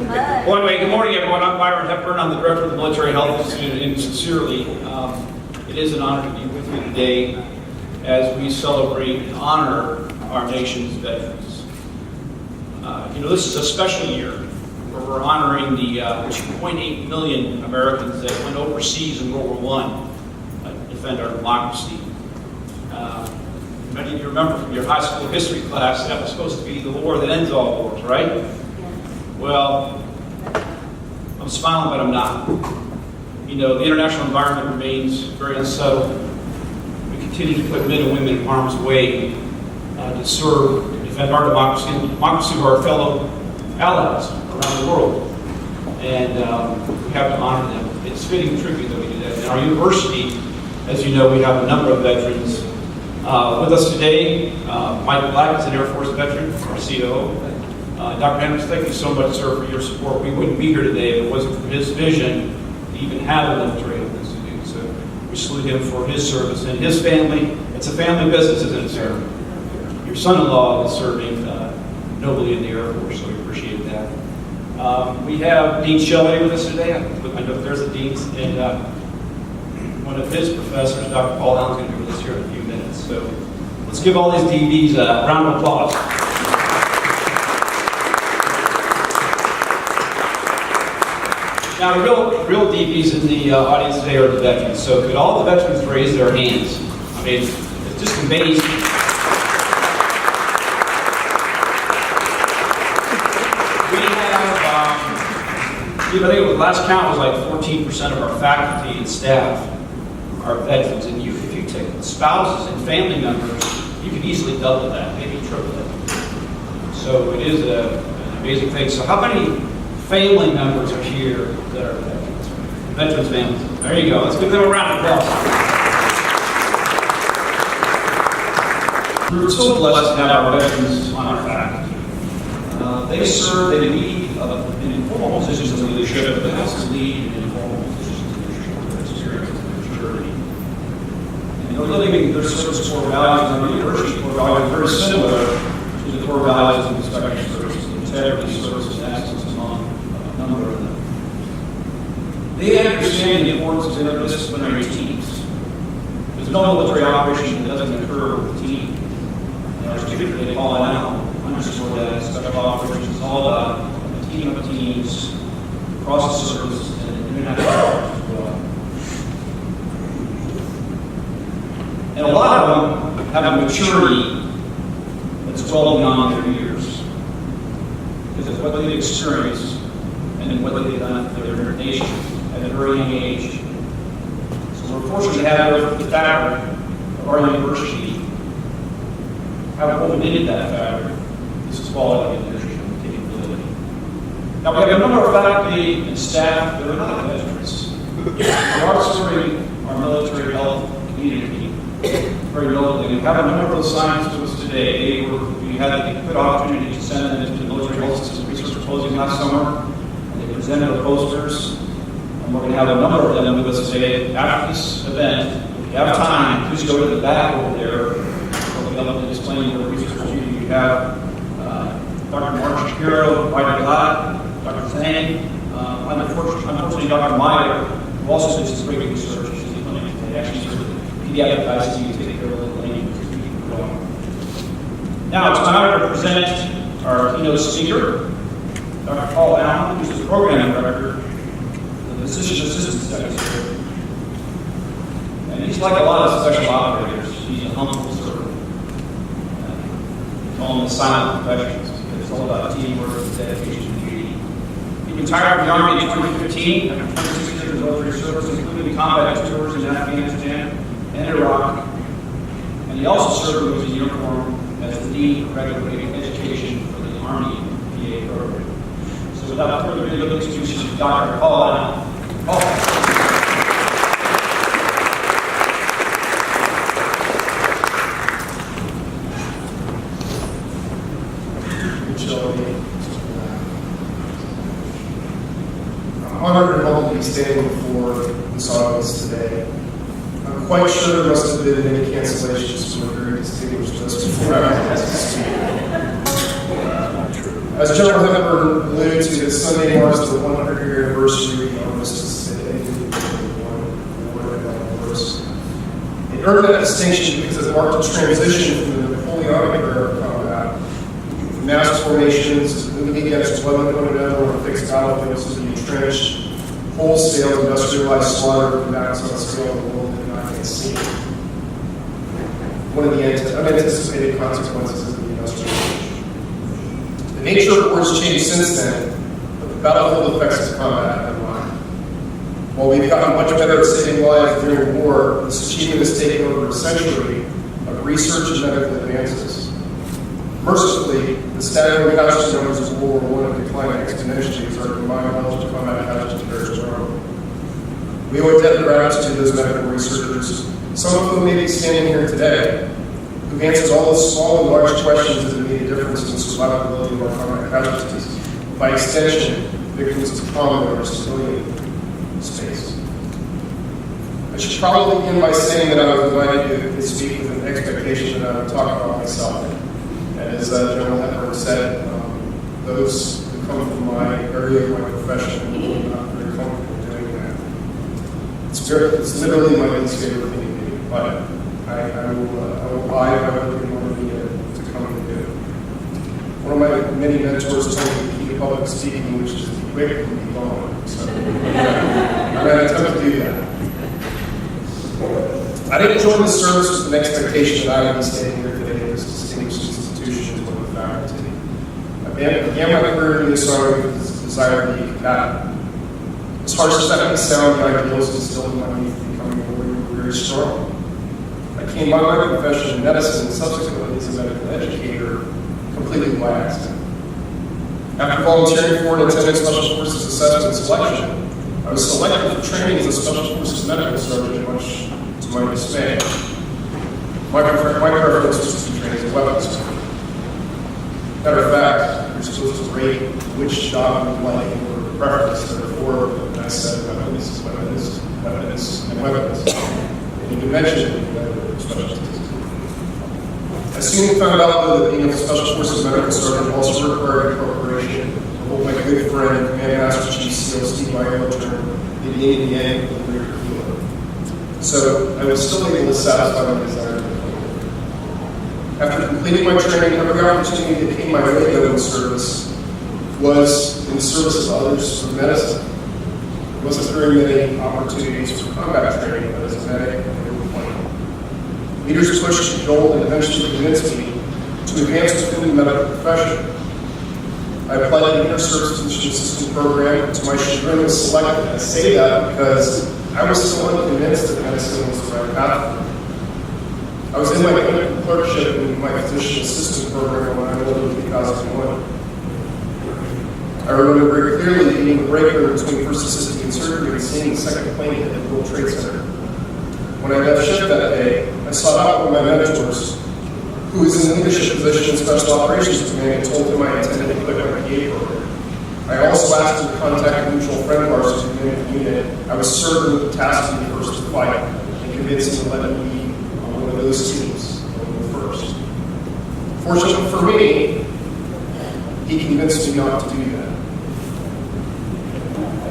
Well, anyway, good morning, everyone. I'm Byron Hepburn. I'm the Director of the Military Health Institute, and sincerely, it is an honor to be with you today as we celebrate and honor our nation's veterans. This is a special year where we're honoring the 2.8 million Americans that went overseas in World War I to defend our democracy. Many of you remember from your high school history class that was supposed to be the war that ends all wars, right? Well, I'm smiling, but I'm not. The international environment remains very unsettled. We continue to put men and women in harm's way to serve, to defend our democracy, and the democracy of our fellow allies around the world. And we have to honor them. It's fitting tribute that we do that. In our university, as you know, we have a number of veterans with us today. Mike Black is an Air Force veteran, our COO. Dr. Hendricks, thank you so much, sir, for your support. We wouldn't be here today if it wasn't for his vision to even have a military health institute. So we salute him for his service and his family. It's a family business, isn't it, sir? Your son-in-law is serving nobly in the Air Force, so we appreciate that. We have Dean Shelley with us today. I know there's the deans, and one of his professors, Dr. Paul Allen's going to be with us here in a few minutes. So let's give all these DBs a round of applause. Now, the real DBs in the audience today are the veterans. So could all the veterans raise their hands? I mean, it's just amazing. We have, I think the last count was like 14% of our faculty and staff are veterans. And if you take the spouses and family members, you could easily double that, maybe triple it. So it is an amazing thing. So how many family members are here that are veterans? Veterans families. There you go. Let's give them a round of applause. We're so blessed to have our veterans on our faculty. They serve, they lead in informal positions of leadership, but they also lead in informal positions of leadership with their experience and their maturity. And they're living their service core values on the university core values very similar to the core values of inspection services, integrity, service, and excellence among a number of them. They understand the importance of interdisciplinary teams. There's no military operation that doesn't occur with a team. And our students, they call it out, underscore that special operations is all about a team of teams across the service and international as well. And a lot of them have a maturity that's well beyond their years. Because of what they've experienced and what they've done for their nation at a very young age. So we're fortunate to have the fabric of our university have woven into that fabric this quality of leadership and capability. Now we have a number of faculty and staff that are not veterans. They are serving our military health community very locally. We have a number of those scientists to us today. We had a good opportunity to send them into the military health system research symposium last summer. And they presented the posters. And we're going to have a number of them with us today. After this event, if you have time, please go to the back over there. We'll be able to explain the research you have. Dr. Mark Shapiro, White Glad, Dr. Zhang, unfortunately Dr. Meyer, who also did some great research. They actually serve with pediatric ICU to take care of little lady. Now it's my honor to present our keynote speaker, Dr. Paul Allen, who's the program director of the Physician Assistant Studies here. And he's like a lot of special operators. He's a humble servant. We call him the silent professionals. It's all about teamwork, dedication, and duty. He retired from the Army in 2015 after 26 years of military service, including combat tours in Afghanistan and Iraq. And he also served with his uniform as the Dean of Graduate Education for the Army PA program. So without further ado, let's introduce Dr. Paul Allen. Paul. I'm honored and humbled to be standing before this audience today. I'm quite sure there must have been many cancellations from a very distinguished list before I was asked to speak. As General Hepburn alluded to, this Sunday marks the 100-year anniversary of the armistice that ended in War of It earned that distinction because it marked a transition from the Napoleonic era of combat, mass formations, moving against one another on fixed battlefields to the entrenched, wholesale industrialized slaughter of combatants on a scale the world had not yet seen. One of the unanticipated consequences of the industrial age. The nature of wars changed since then, but the battlefield effects of combat have not. While we've gotten much better at saving lives during war, this achievement has taken over a century of research and medical advances. Mercifully, the staggering casualty numbers of World War I have declined exponentially as our combined knowledge of combat casualty has grown. We owe a debt of gratitude to those medical researchers, some of whom may be standing here today, who've answered all the small and large questions that have made a difference in the survivability of our combat casualties. By extension, victims of combat or civilian space. I should probably begin by saying that I was invited to speak with an expectation that I would talk about myself. And as General Hepburn said, those who come from my area of my profession are really not very comfortable doing that. It's literally my least favorite thing to do, but I will buy whatever you want me to come and do. One of my many mentors told me to keep public speaking, which is to be quick and be gone. So I'm going to attempt to do that. I didn't join the service with an expectation that I would be standing here today in this distinguished institution with the faculty. I began my career in this Army with this desire to be a combatant. As harsh as that may sound, the ideals instilled in my youth becoming a warrior were very strong. I came by my profession in medicine and subsequently as a medical educator completely by accident. After volunteering for and attending Special Forces Assessment and Selection, I was selected for training as a Special Forces medical sergeant, much to my dismay. My preference was to be trained as a weapons sergeant. Matter of fact, you're supposed to rate which job you like in order of preference. Therefore, I said weapons, weapons, weapons, and weapons. And you can mention specialties. I soon found out that being a Special Forces medical sergeant also required incorporation of what my good friend, Command Master Chief SEAL Steve Aiello termed the yin and yang of the greater healer. So I was still able to satisfy my desire to become. After completing my training, every opportunity that came my way in service was in the service of others for medicine. There wasn't very many opportunities for combat training, but as a medic, there were plenty. Leaders pushed, cajoled, and eventually convinced me to advance within the medical profession. I applied to the Inter-Service Physician Assistant Program. To my chagrin, was selected. I say that because I was still unconvinced that medicine was the right path for me. I was in my clinical clerkship in my physician assistant program when I enrolled in 2001. I remember very clearly being the breaker between first assisting in surgery and seeing the second plane at the World Trade Center. When I left shift that day, I sought out one of my mentors, who was in the leadership position in Special Operations Command, and told him I intended to quit my PA program. I also asked him to contact a mutual friend of ours who commanded the unit. I was certain the task to be first to fight, and convinced him to let me be on one of those teams, going first. Fortunately for me, he convinced me not to do that.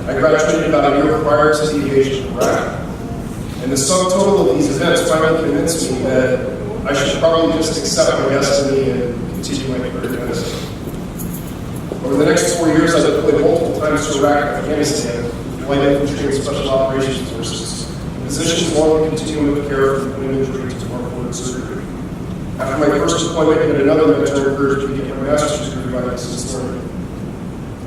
I graduated about a year prior to the invasion of Iraq, and the sum total of these events finally convinced me that I should probably just accept my destiny and continue my career in medicine. Over the next 4 years, I deployed multiple times to Iraq and Afghanistan, flight infantry and special operations forces, in positions along the continuum of care from wound injury to orthopedic surgery. After my first deployment, yet another mentor encouraged me to get my master's degree by distance learning.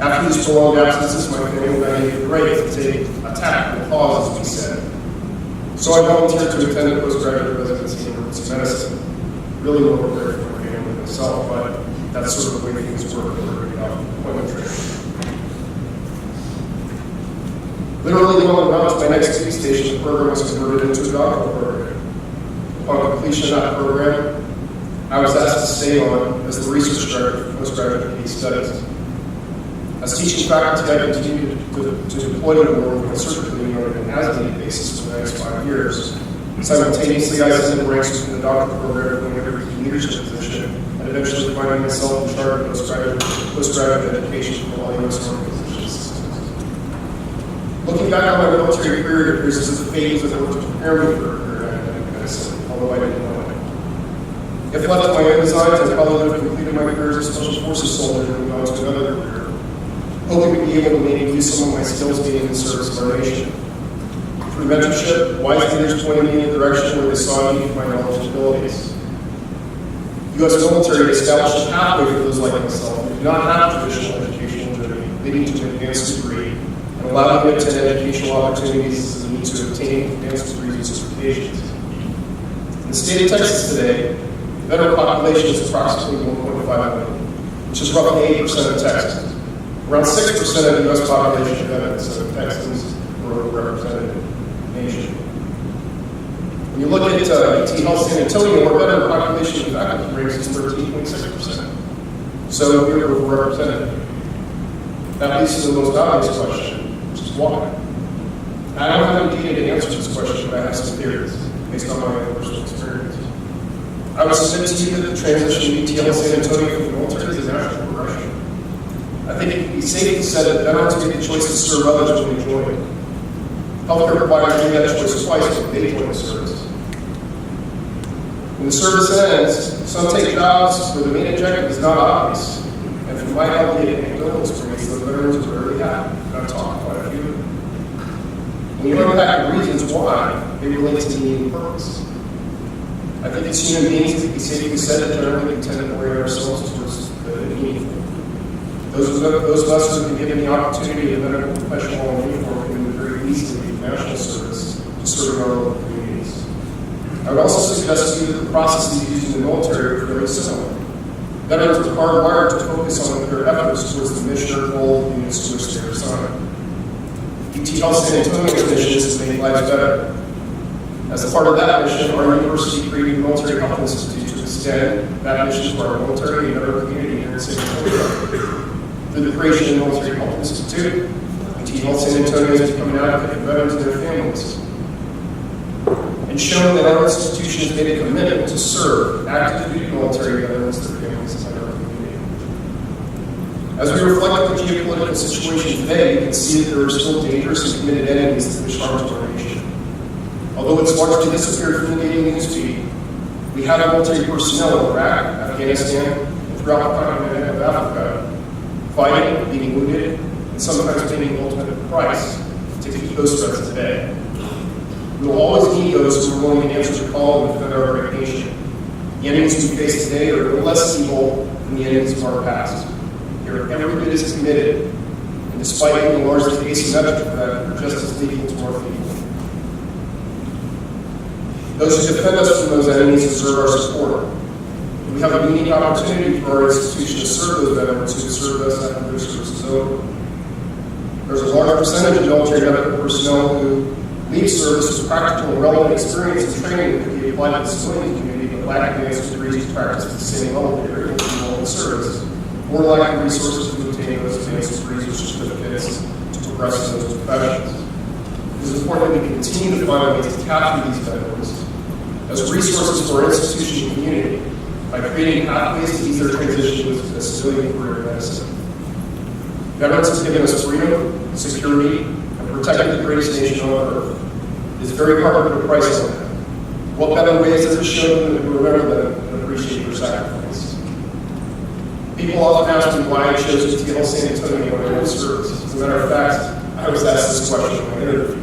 After these prolonged absences, my family and I made it great to take a tactical pause, as we said. So I volunteered to attend a postgraduate residency in emergency medicine. Really more prepared for my family than myself, but that's sort of the way things work in order to get off deployment training. Literally, on the route to my next duty station, the program was converted into a doctoral program. Upon completion of that program, I was asked to stay on as the research director for postgraduate PhD studies. As teaching faculty, I continued to deploy to the world on a surgical unit on an as-needed basis for the next 5 years, Simultaneously, I ascended ranks within the doctoral program, going every key leadership position, and eventually finding myself in charge of postgraduate education for all U.S. Army positions. Looking back on my military career, it appears as if the fate was that worked to prepare me for a career in academic medicine, although I didn't know it. If left to my own designs, I probably would have completed my career as a special forces soldier and moved on to another career, hoping to be able to maybe use some of my skills gained in the service of our nation. Through mentorship, wise leaders pointed me in the direction where they saw me for my knowledge and abilities. The U.S. military established a pathway for those like myself who do not have traditional educational journey, leading to an advanced degree, and allowing me to attend educational opportunities as a means to obtain advanced degrees and certifications. In the state of Texas today, the veteran population is approximately 1.5 million, which is roughly 8% of Texas. Around 6% of the U.S. population of veterans, so Texans were represented. Nation. When you look at UT Health San Antonio, our veteran population of faculty ranks is 13.6%. So we are overrepresented. That leads to the most obvious question, which is why? I don't have any data to answer this question, but I have some theories based on my own personal experience. I would submit to you that the transition to UT Health San Antonio from the military is a natural progression. I think it can be safely said that veterans make the choice to serve others when they join. Healthcare providers make that choice twice when they join the service. When the service ends, some take jobs where the main objective is not obvious. And from my albeit anecdotal experience, those veterans are rarely happy. And I've talked about a few. When you unpack the reasons why, they relate to meaning and purpose. I think as human beings, it can be safely said that generally we tend to orient ourselves towards the meaningful. Those of us who have been given the opportunity of a medical professional in uniform can move very easily from national service to serving our local communities. I would also suggest to you that the processes used in the military are fairly similar. Veterans are hardwired to focus on their efforts towards the mission or goal of the units to which they are assigned. UT Health San Antonio's mission is to make lives better. As a part of that mission, our university created a military health institute to extend that mission to our military and other community here in San Antonio. Through the creation of the Military Health Institute, UT Health San Antonio has become an advocate for veterans and their families, and shown that our institution has made a commitment to serve active duty military veterans and their families in our community. As we reflect on the geopolitical situation today, we can see that there are still dangerous and committed enemies that wish harm to our nation. Although it's largely disappeared from the daily newsfeed, we have military personnel in Iraq, Afghanistan, and throughout the continent of Africa, fighting, being wounded, and sometimes paying the ultimate price to keep those threats at bay. We will always need those who are willing to answer the call and defend our great nation. The enemies we face today are no less evil than the enemies of our past. They are every bit as committed, and despite being largely asymmetric for that, they're just as lethal to our people. Those who defend us from those enemies deserve our support. We have a unique opportunity for our institution to serve those veterans who have served us after their service is over. There's a large percentage of military medical personnel who leave service with practical and relevant experience and training that can be applied to the civilian community, but lack advanced degrees to practice at the same level they are able to involve in service, or lack the resources to obtain those advanced degrees or certificates to progress in those professions. It is important that we continue to find ways to capture these veterans as resources for our institution and community, by creating pathways to ease their transition to a civilian career in medicine. Veterans have given us freedom, security, and protected the greatest nation on earth. It is very hard to put a price on that. What better ways does it show them that we remember them and appreciate their sacrifice? People often ask me why I chose UT Health San Antonio when I was service. As a matter of fact, I was asked this question in my interview.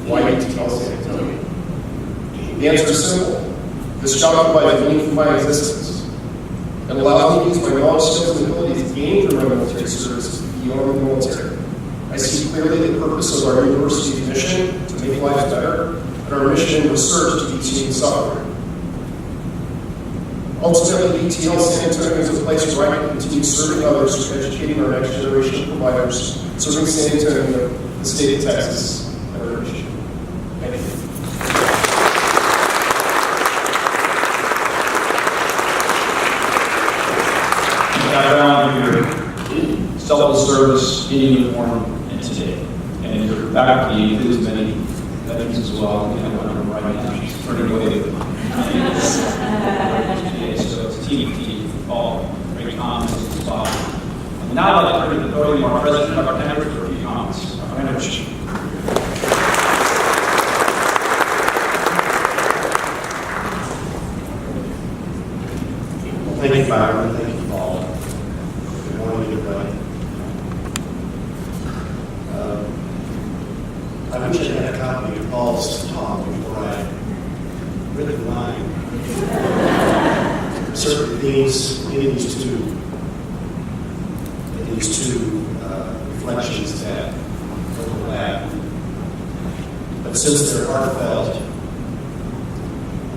Why UT Health San Antonio? The answer is simple. This job provides meaning for my existence. It allows me to use my knowledge, skills, and abilities gained through my military service beyond the military. I see clearly the purpose of our university's mission to make lives better, and our mission in research to be teaching software. Ultimately, UT Health San Antonio is a place where I can continue serving others through educating our next generation of providers, serving San Antonio, the state of Texas, and our nation. Thank you. Background of your selfless service in uniform and today, and your faculty includes many veterans as well. You know, I'm right now, she's turning away the so it's TBT, all great comments as well. Now I'd like to turn the podium to our president, Dr. Henrich, for a few comments. Dr. Henrich. Thank you, Byron. Thank you, Paul. Good morning, everybody. I wish I had a copy of Paul's talk before I read mine. Certain themes in these two reflections that overlap. But since they're heartfelt,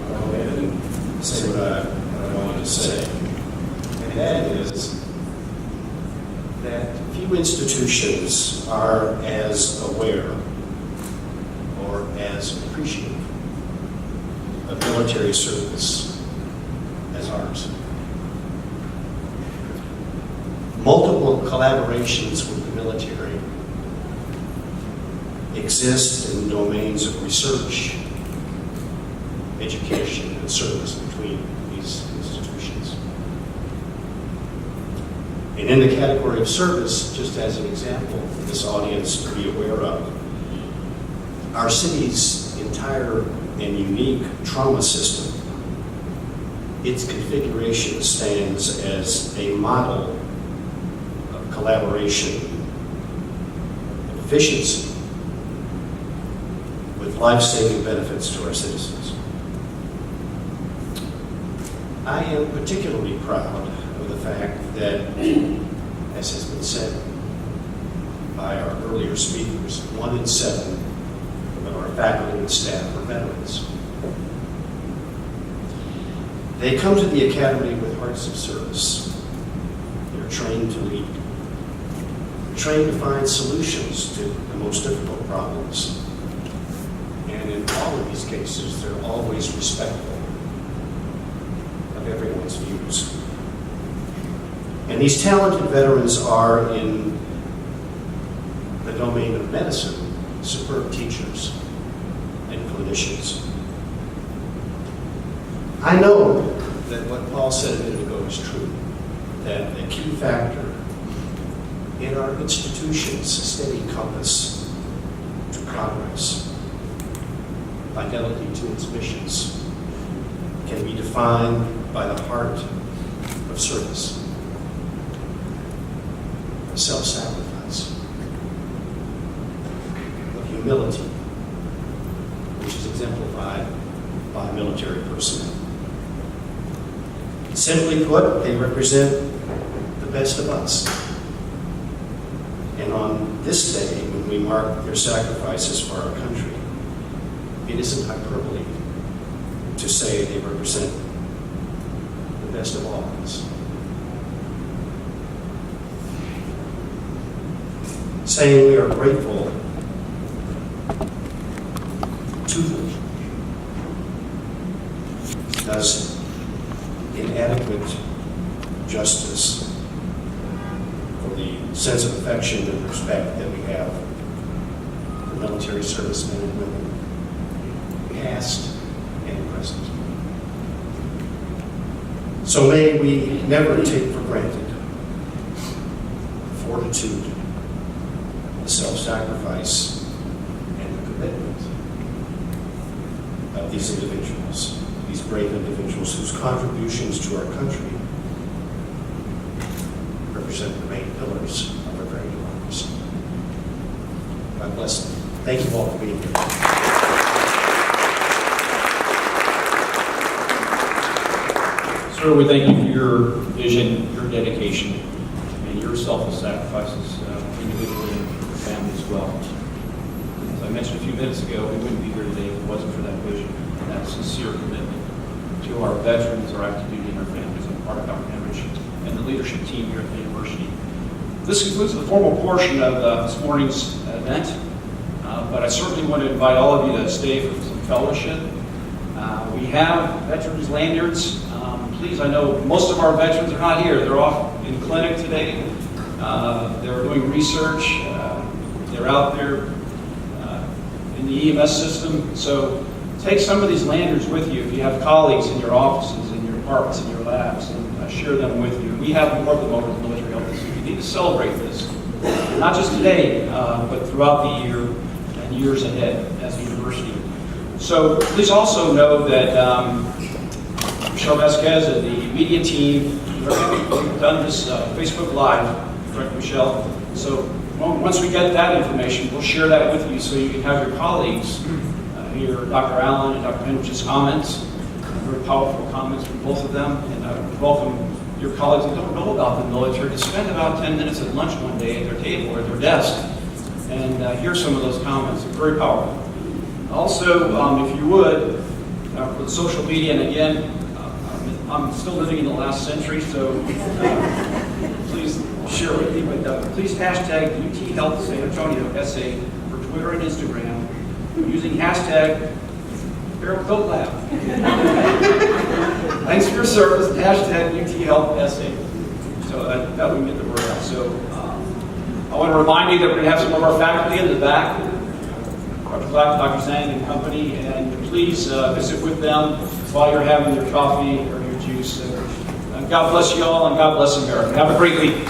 I'll go ahead and say what I wanted to say. And that is that few institutions are as aware or as appreciative of military service as ours. Multiple collaborations with the military exist in domains of research, education, and service between these institutions. And in the category of service, just as an example for this audience to be aware of, our city's entire and unique trauma system, its configuration stands as a model of collaboration, of efficiency, with life-saving benefits to our citizens. I am particularly proud of the fact that, as has been said by our earlier speakers, 1 in 7 of our faculty and staff are veterans. They come to the academy with hearts of service. They're trained to lead. They're trained to find solutions to the most difficult problems. And in all of these cases, they're always respectful of everyone's views. And these talented veterans are, in the domain of medicine, superb teachers and clinicians. I know that what Paul said a minute ago is true, that a key factor in our institution's steady compass to progress, fidelity to its missions, can be defined by the heart of service, of self-sacrifice, of humility, which is exemplified by military personnel. Simply put, they represent the best of us. And on this day, when we mark their sacrifices for our country, it isn't hyperbole to say they represent the best of all of us. Saying we are grateful to them does inadequate justice for the sense of affection and respect that we have for military servicemen and women, past and present. So may we never take for granted the fortitude, the self-sacrifice, and the commitment of these individuals, these brave individuals whose contributions to our country represent the main pillars of our very democracy. God bless them. Thank you all for being here. Sir, we thank you for your vision, your dedication, and your selfless sacrifices individually and your family as well. As I mentioned a few minutes ago, we wouldn't be here today if it wasn't for that vision and that sincere commitment to our veterans, our active duty, and our families on the part of Dr. Henrich and the leadership team here at the university. This concludes the formal portion of this morning's event, but I certainly want to invite all of you to stay for some fellowship. We have veterans lanyards. Please, I know most of our veterans are not here. They're off in clinic today. They're doing research. They're out there in the EMS system. So take some of these lanyards with you if you have colleagues in your offices, in your departments, in your labs, and share them with you. We have more of them over at the Military Health Institute. You need to celebrate this, not just today, but throughout the year and years ahead as a university. So please also know that Michelle Vasquez and the media team, we've done this Facebook Live, correct, Michelle? So once we get that information, we'll share that with you so you can have your colleagues hear Dr. Allen and Dr. Hendrich's comments, very powerful comments from both of them, and I welcome your colleagues that don't know about the military to spend about 10 minutes at lunch one day at their table or at their desk and hear some of those comments. They're very powerful. Also, if you would, for the social media, and again, I'm still living in the last century, so please share with me, but please hashtag UT Health San Antonio SA for Twitter and Instagram using hashtag Barrel Coat Lab. Thanks for your service, hashtag UT Health SA. So that we can get the word out. So I want to remind you that we're going to have some of our faculty in the back, Dr. Black, Dr. Zhang and company, and please visit with them while you're having your coffee or your juice. God bless you all, and God bless America. Have a great week.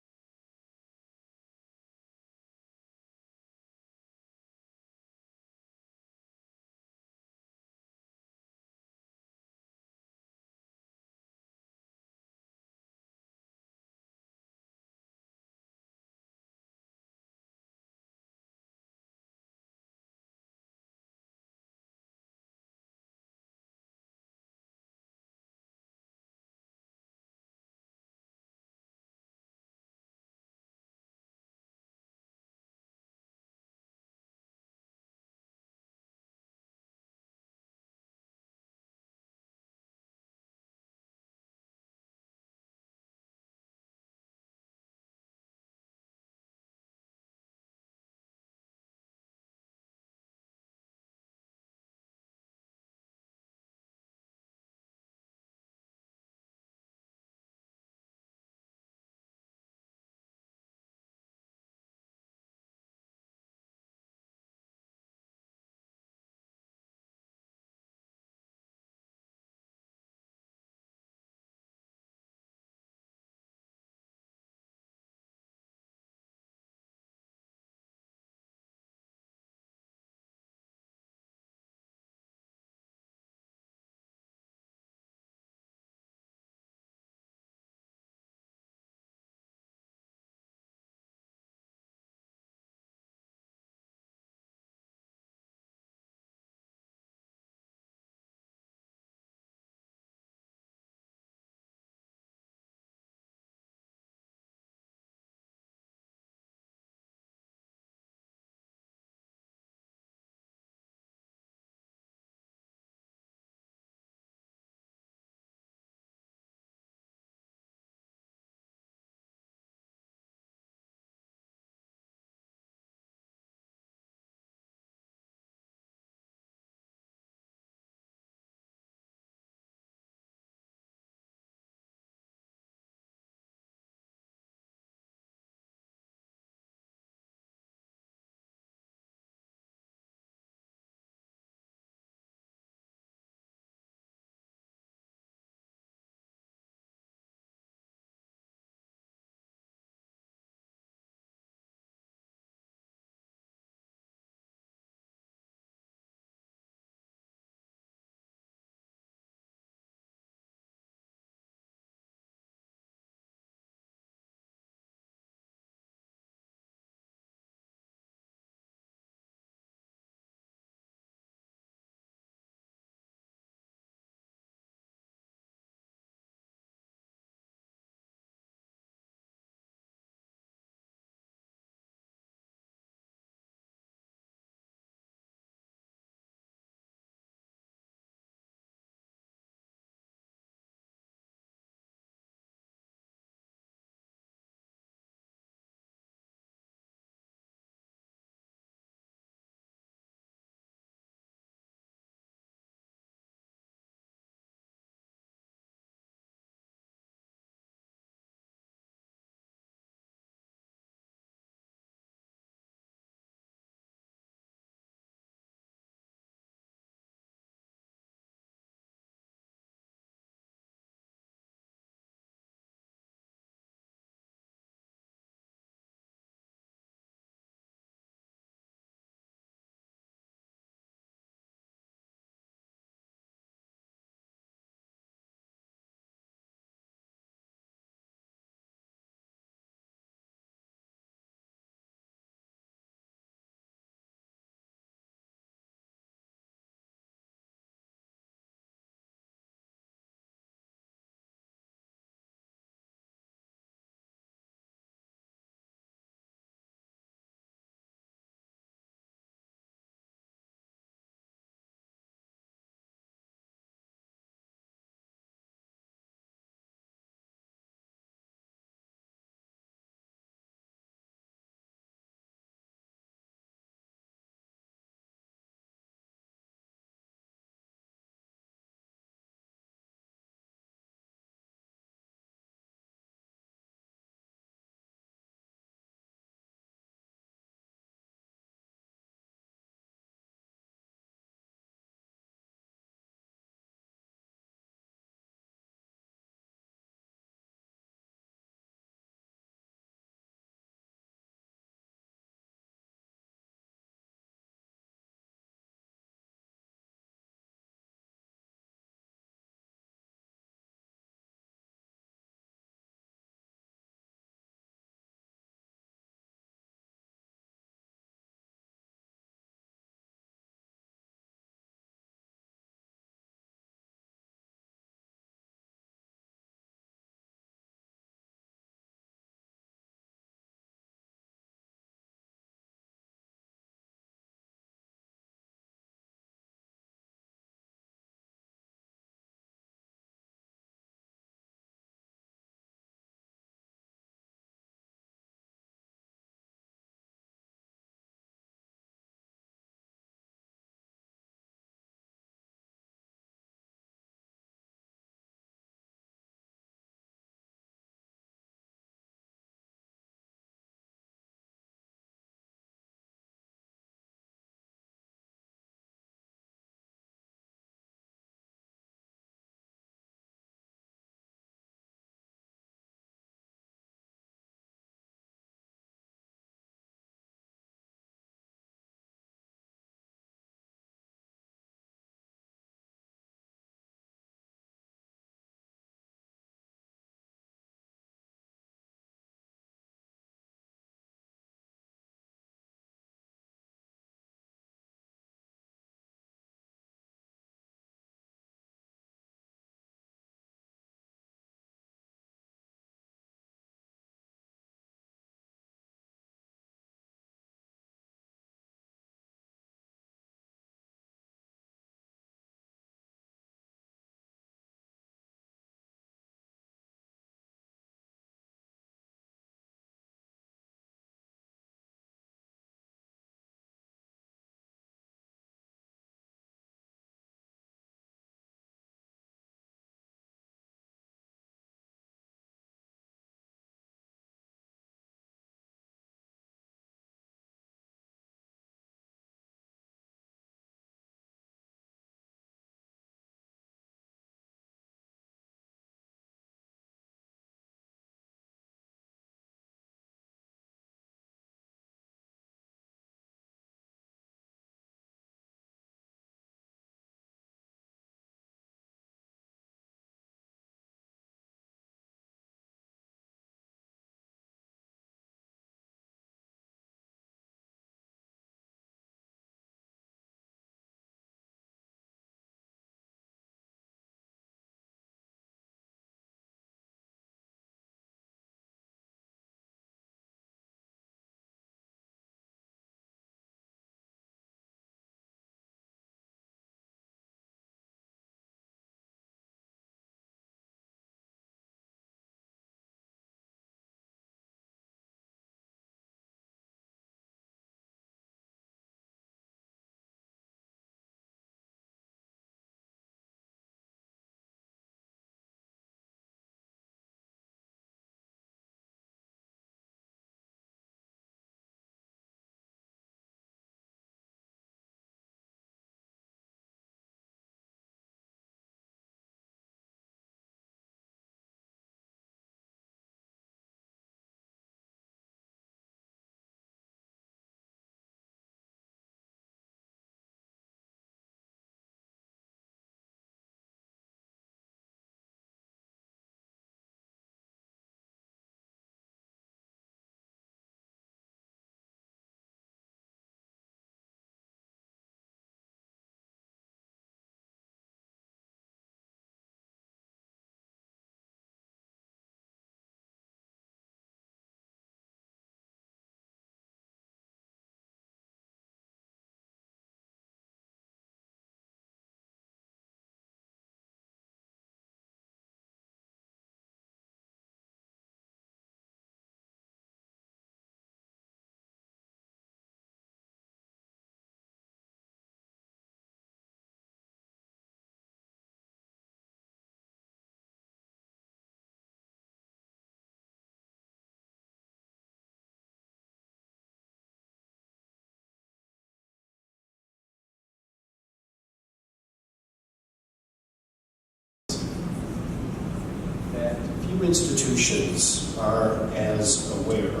institutions are as aware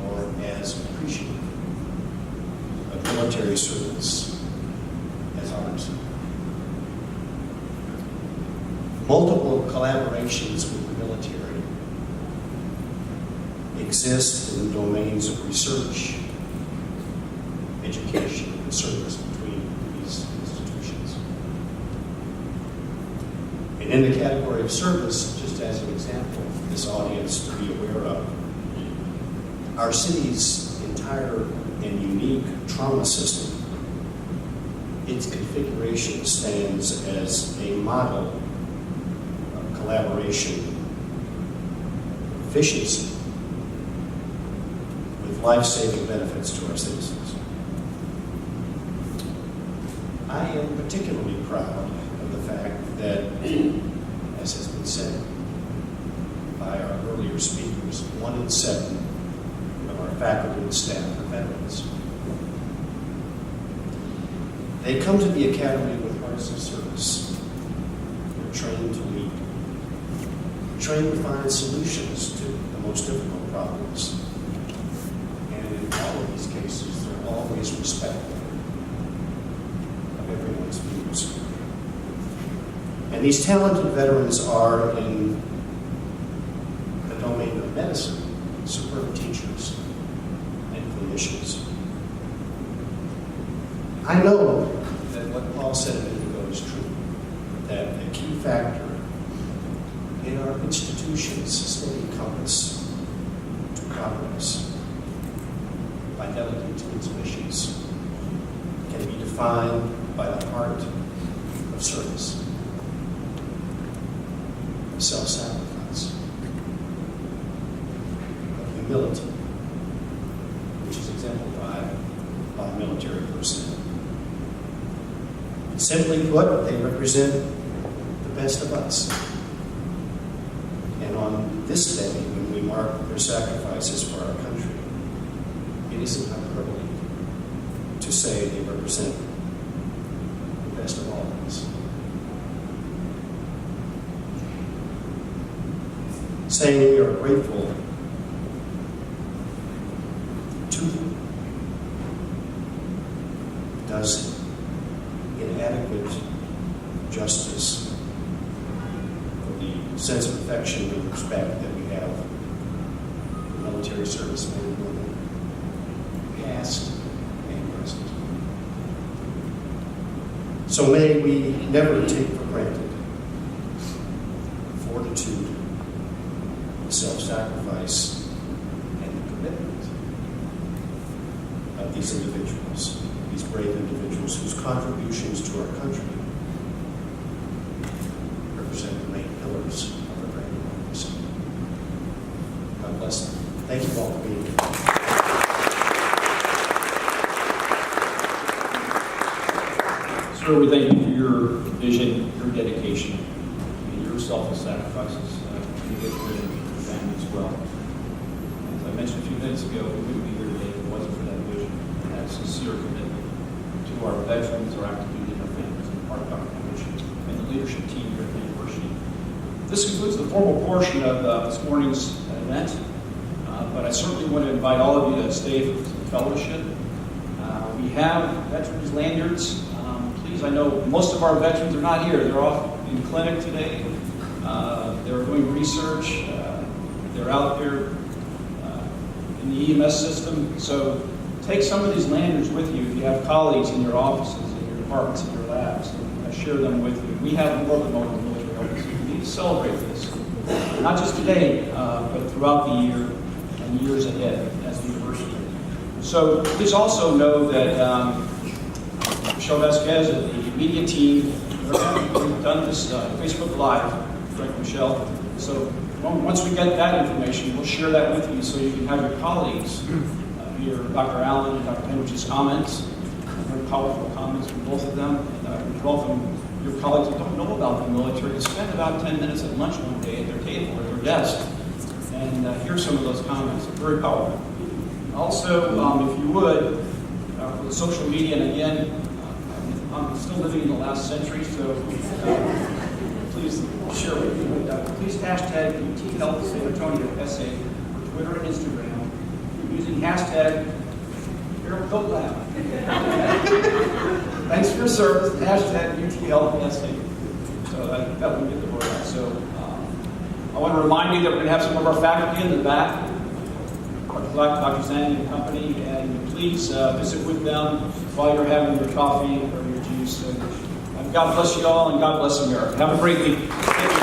or as appreciative of military service as ours. Multiple collaborations with the military exist in the domains of research, education, and service between these institutions. And in the category of service, just as an example, this audience to be aware of, our city's entire and unique trauma system, its configuration stands as a model of collaboration, efficiency, with life-saving benefits to our citizens. I am particularly proud of the fact that, as has been said by our earlier speakers, 1 in 7 of our faculty and staff are veterans. They come to the academy with hearts of service. They're trained to lead, trained to find solutions to the most difficult problems. And in all of these cases, they're always respectful of everyone's views. And these talented veterans are, in the domain of medicine, superb teachers and clinicians. I know that what Paul said a minute ago is true, that the key factor in our institution's steady compass to progress, fidelity to its missions, can be defined by the heart of service, of self-sacrifice, of humility, which is exemplified by military personnel. Simply put, they represent the best of us. And on this day, when we mark their sacrifices for our country, it isn't hyperbole to say they represent the best of all of us. Saying we are grateful to them does inadequate justice for the sense of affection and respect that we have for military servicemen and women, past and present. So may we never take for granted the fortitude, the self-sacrifice, and the commitment of these individuals, these brave individuals whose contributions to our country represent the main pillars of our brand new democracy. God bless them. Thank you all for being here. Sir, we thank you for your vision, your dedication, and your selfless sacrifices individually and your family as well. As I mentioned a few minutes ago, we wouldn't be here today if it wasn't for that vision and that sincere commitment to our veterans, our active duty, and our families, and part of our mission, and the leadership team here at the university. This concludes the formal portion of this morning's event, but I certainly want to invite all of you to stay for the fellowship. We have veterans lanyards. Please, I know most of our veterans are not here. They're off in clinic today. They're doing research. They're out there in the EMS system. So take some of these lanyards with you if you have colleagues in your offices, in your departments, in your labs, and share them with you. We have more than one military officers. We need to celebrate this, not just today, but throughout the year and years ahead as a university. So please also know that Michelle Vasquez and the media team, we've done this Facebook Live, Frank and Michelle. So once we get that information, we'll share that with you so you can have your colleagues hear Dr. Allen and Dr. Henrich's comments, very powerful comments from both of them. And we welcome your colleagues who don't know about the military to spend about 10 minutes at lunch one day at their table or their desk and hear some of those comments. They're very powerful. Also, if you would, for the social media, and again, I'm still living in the last century, so please share with you, please hashtag UT Health San Antonio SA for Twitter and Instagram using hashtag Harold Coat Lab. Thanks for your service, hashtag UT Health SA. So that would get the word out. So I want to remind you that we're going to have some of our faculty in the back, Dr. Zhang and company, and please visit with them while you're having your coffee or your juice. And God bless you all, and God bless America. Have a great week. Thank you.